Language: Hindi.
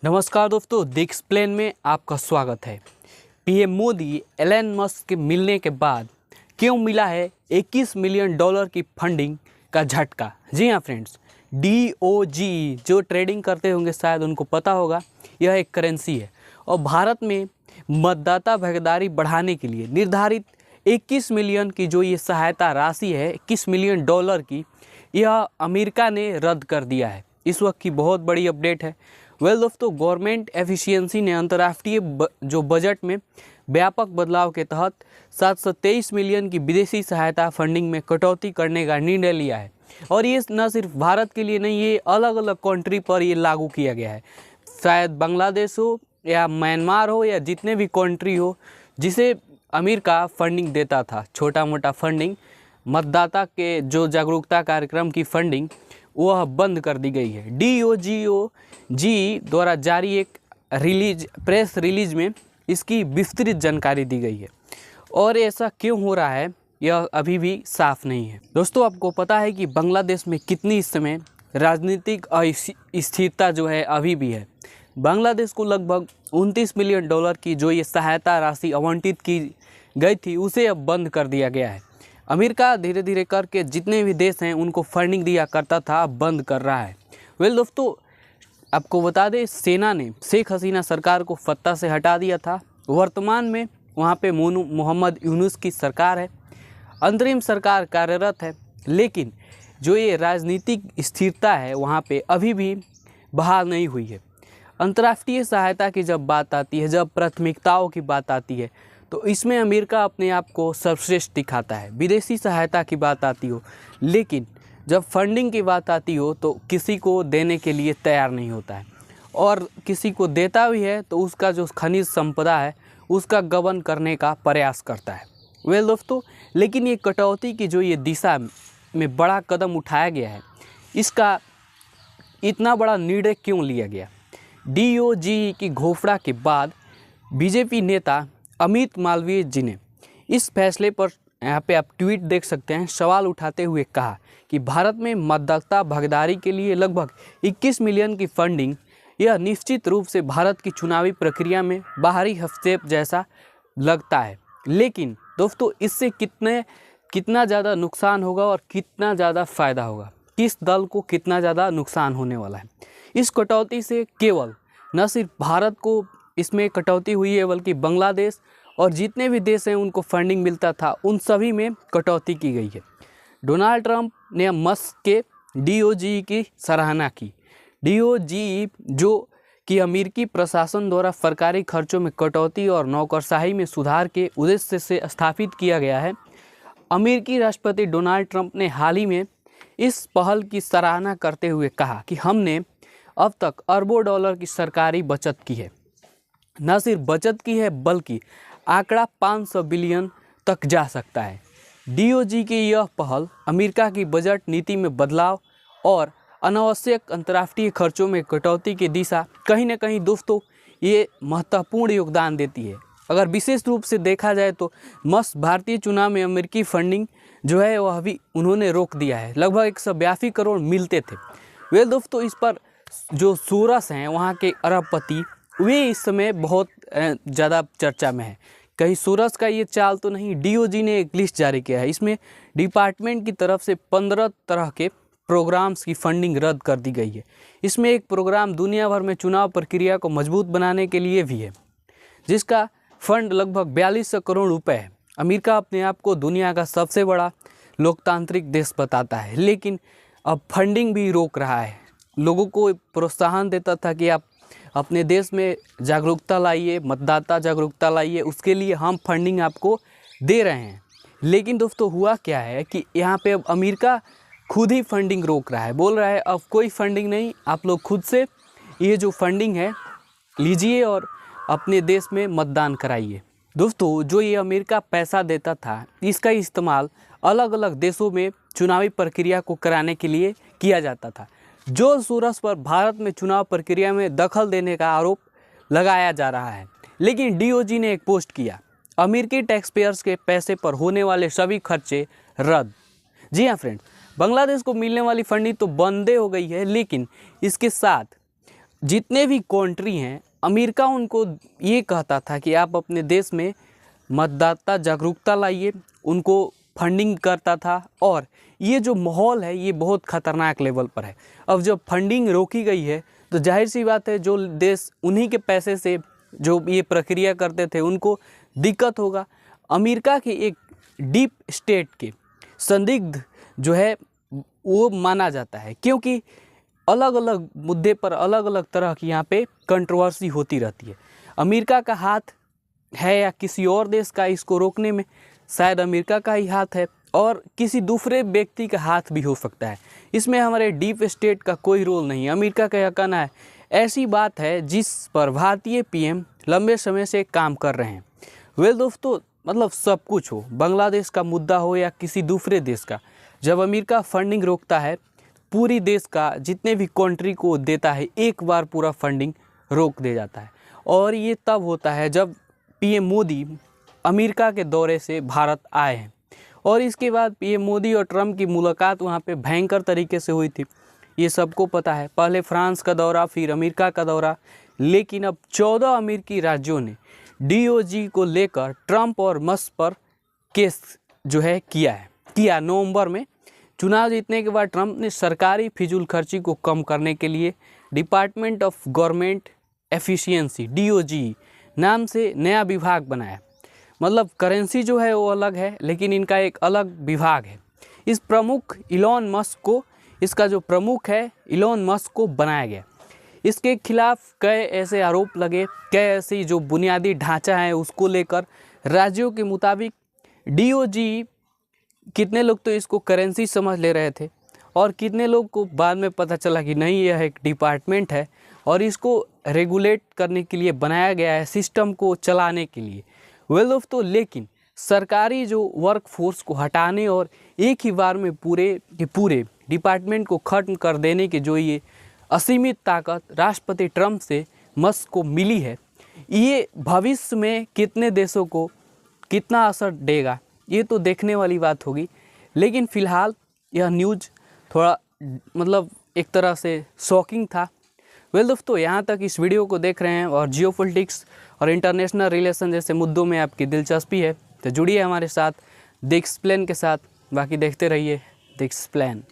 नमस्कार दोस्तों, द एक्सप्लेन में आपका स्वागत है। पीएम मोदी एलन मस्क के मिलने के बाद क्यों मिला है 21 मिलियन डॉलर की फंडिंग का झटका। जी हाँ फ्रेंड्स, DOGE जो ट्रेडिंग करते होंगे शायद उनको पता होगा, यह एक करेंसी है और भारत में मतदाता भागीदारी बढ़ाने के लिए निर्धारित 21 मिलियन की जो ये सहायता राशि है 21 मिलियन डॉलर की, यह अमेरिका ने रद्द कर दिया है। इस वक्त की बहुत बड़ी अपडेट है। दोस्तों, गवर्नमेंट एफिशिएंसी ने अंतर्राष्ट्रीय जो बजट में व्यापक बदलाव के तहत 723 मिलियन की विदेशी सहायता फंडिंग में कटौती करने का निर्णय लिया है और ये न सिर्फ भारत के लिए नहीं, ये अलग अलग कंट्री पर ये लागू किया गया है। शायद बांग्लादेश हो या म्यांमार हो या जितने भी कंट्री हो जिसे अमेरिका फंडिंग देता था, छोटा मोटा फंडिंग, मतदाता के जो जागरूकता कार्यक्रम की फंडिंग, वह बंद कर दी गई है। DOGE द्वारा जारी एक प्रेस रिलीज में इसकी विस्तृत जानकारी दी गई है और ऐसा क्यों हो रहा है यह अभी भी साफ नहीं है। दोस्तों, आपको पता है कि बांग्लादेश में कितनी इस समय राजनीतिक अस्थिरता जो है अभी भी है। बांग्लादेश को लगभग 29 मिलियन डॉलर की जो ये सहायता राशि आवंटित की गई थी उसे अब बंद कर दिया गया है। अमेरिका धीरे धीरे करके जितने भी देश हैं उनको फंडिंग दिया करता था, अब बंद कर रहा है। दोस्तों, आपको बता दें, सेना ने शेख हसीना सरकार को सत्ता से हटा दिया था। वर्तमान में वहाँ पे मोहम्मद यूनुस की सरकार है, अंतरिम सरकार कार्यरत है, लेकिन जो ये राजनीतिक स्थिरता है वहाँ पे अभी भी बहाल नहीं हुई है। अंतर्राष्ट्रीय सहायता की जब बात आती है, जब प्राथमिकताओं की बात आती है, तो इसमें अमेरिका अपने आप को सर्वश्रेष्ठ दिखाता है। विदेशी सहायता की बात आती हो, लेकिन जब फंडिंग की बात आती हो तो किसी को देने के लिए तैयार नहीं होता है और किसी को देता भी है तो उसका जो खनिज संपदा है उसका गबन करने का प्रयास करता है। दोस्तों, लेकिन ये कटौती की जो ये दिशा में बड़ा कदम उठाया गया है, इसका इतना बड़ा निर्णय क्यों लिया गया? DOGE की घोषणा के बाद बीजेपी नेता अमित मालवीय जी ने इस फैसले पर, यहाँ पे आप ट्वीट देख सकते हैं, सवाल उठाते हुए कहा कि भारत में मतदाता भागीदारी के लिए लगभग 21 मिलियन की फंडिंग, यह निश्चित रूप से भारत की चुनावी प्रक्रिया में बाहरी हस्तक्षेप जैसा लगता है। लेकिन दोस्तों, इससे कितना ज़्यादा नुकसान होगा और कितना ज़्यादा फ़ायदा होगा, किस दल को कितना ज़्यादा नुकसान होने वाला है? इस कटौती से केवल न सिर्फ भारत को इसमें कटौती हुई है, बल्कि बांग्लादेश और जितने भी देश हैं उनको फंडिंग मिलता था उन सभी में कटौती की गई है। डोनाल्ड ट्रंप ने मस्क के DOGE की सराहना की। DOGE जो कि अमेरिकी प्रशासन द्वारा सरकारी खर्चों में कटौती और नौकरशाही में सुधार के उद्देश्य से स्थापित किया गया है। अमेरिकी राष्ट्रपति डोनाल्ड ट्रंप ने हाल ही में इस पहल की सराहना करते हुए कहा कि हमने अब तक अरबों डॉलर की सरकारी बचत की है। न सिर्फ बचत की है बल्कि आंकड़ा 500 बिलियन तक जा सकता है। DOGE की यह पहल अमेरिका की बजट नीति में बदलाव और अनावश्यक अंतर्राष्ट्रीय खर्चों में कटौती की दिशा कहीं न कहीं दोस्तों ये महत्वपूर्ण योगदान देती है। अगर विशेष रूप से देखा जाए तो मस्क भारतीय चुनाव में अमेरिकी फंडिंग जो है वह भी उन्होंने रोक दिया है। लगभग 182 करोड़ मिलते थे। दोस्तों, इस पर जो सोरस हैं वहाँ के अरबपति, वे इस समय बहुत ज़्यादा चर्चा में है। कहीं सोरस का ये चाल तो नहीं? DOGE ने एक लिस्ट जारी किया है, इसमें डिपार्टमेंट की तरफ से 15 तरह के प्रोग्राम्स की फंडिंग रद्द कर दी गई है। इसमें एक प्रोग्राम दुनिया भर में चुनाव प्रक्रिया को मजबूत बनाने के लिए भी है, जिसका फंड लगभग 4200 करोड़ रुपए है। अमेरिका अपने आप को दुनिया का सबसे बड़ा लोकतांत्रिक देश बताता है, लेकिन अब फंडिंग भी रोक रहा है। लोगों को प्रोत्साहन देता था कि आप अपने देश में जागरूकता लाइए, मतदाता जागरूकता लाइए, उसके लिए हम फंडिंग आपको दे रहे हैं। लेकिन दोस्तों, हुआ क्या है कि यहाँ पे अब अमेरिका खुद ही फंडिंग रोक रहा है, बोल रहा है अब कोई फंडिंग नहीं, आप लोग खुद से ये जो फंडिंग है लीजिए और अपने देश में मतदान कराइए। दोस्तों, जो ये अमेरिका पैसा देता था, इसका इस्तेमाल अलग अलग देशों में चुनावी प्रक्रिया को कराने के लिए किया जाता था। जो सोरस पर भारत में चुनाव प्रक्रिया में दखल देने का आरोप लगाया जा रहा है। लेकिन DOGE ने एक पोस्ट किया, अमेरिकी टैक्स पेयर्स के पैसे पर होने वाले सभी खर्चे रद्द। जी हाँ फ्रेंड्स, बांग्लादेश को मिलने वाली फंडिंग तो बंदे हो गई है, लेकिन इसके साथ जितने भी कंट्री हैं, अमेरिका उनको ये कहता था कि आप अपने देश में मतदाता जागरूकता लाइए, उनको फंडिंग करता था। और ये जो माहौल है ये बहुत ख़तरनाक लेवल पर है। अब जब फंडिंग रोकी गई है तो जाहिर सी बात है जो देश उन्हीं के पैसे से जो ये प्रक्रिया करते थे उनको दिक्कत होगा। अमेरिका के एक डीप स्टेट के संदिग्ध जो है वो माना जाता है, क्योंकि अलग अलग मुद्दे पर अलग अलग तरह की यहाँ पे कंट्रोवर्सी होती रहती है। अमेरिका का हाथ है या किसी और देश का इसको रोकने में? शायद अमेरिका का ही हाथ है और किसी दूसरे व्यक्ति का हाथ भी हो सकता है। इसमें हमारे डीप स्टेट का कोई रोल नहीं। अमेरिका का यह कहना है ऐसी बात है जिस पर भारतीय पीएम लंबे समय से काम कर रहे हैं। वेल दोस्तों, मतलब सब कुछ हो, बांग्लादेश का मुद्दा हो या किसी दूसरे देश का, जब अमेरिका फंडिंग रोकता है पूरी देश का जितने भी कंट्री को देता है एक बार पूरा फंडिंग रोक दे जाता है। और ये तब होता है जब पीएम मोदी अमेरिका के दौरे से भारत आए हैं। और इसके बाद पीएम मोदी और ट्रम्प की मुलाकात वहाँ पे भयंकर तरीके से हुई थी, ये सबको पता है। पहले फ्रांस का दौरा, फिर अमेरिका का दौरा। लेकिन अब 14 अमेरिकी राज्यों ने डीओजी को लेकर ट्रम्प और मस्क पर केस जो है किया। नवंबर में चुनाव जीतने के बाद ट्रम्प ने सरकारी फिजूल खर्ची को कम करने के लिए department of government efficiency DOG नाम से नया विभाग बनाया। मतलब करेंसी जो है वो अलग है, लेकिन इनका एक अलग विभाग है। इस प्रमुख इलॉन मस्क को, इसका जो प्रमुख है इलॉन मस्क को बनाया गया। इसके खिलाफ कई ऐसे आरोप लगे, कई ऐसी जो बुनियादी ढांचा है उसको लेकर राज्यों के मुताबिक डीओजी, कितने लोग तो इसको करेंसी समझ ले रहे थे और कितने लोग को बाद में पता चला कि नहीं, यह एक डिपार्टमेंट है और इसको रेगुलेट करने के लिए बनाया गया है, सिस्टम को चलाने के लिए। वेल दोस्तों, लेकिन सरकारी जो वर्क फोर्स को हटाने और एक ही बार में पूरे के पूरे डिपार्टमेंट को खत्म कर देने की जो ये असीमित ताकत राष्ट्रपति ट्रम्प से मस्क को मिली है, ये भविष्य में कितने देशों को कितना असर देगा ये तो देखने वाली बात होगी। लेकिन फ़िलहाल यह न्यूज़ थोड़ा मतलब एक तरह से शॉकिंग था। वेल दोस्तों, यहाँ तक इस वीडियो को देख रहे हैं और जियोपॉलिटिक्स और इंटरनेशनल रिलेशन जैसे मुद्दों में आपकी दिलचस्पी है तो जुड़िए हमारे साथ द एक्सप्लेन के साथ। बाकी देखते रहिए द एक्सप्लेन।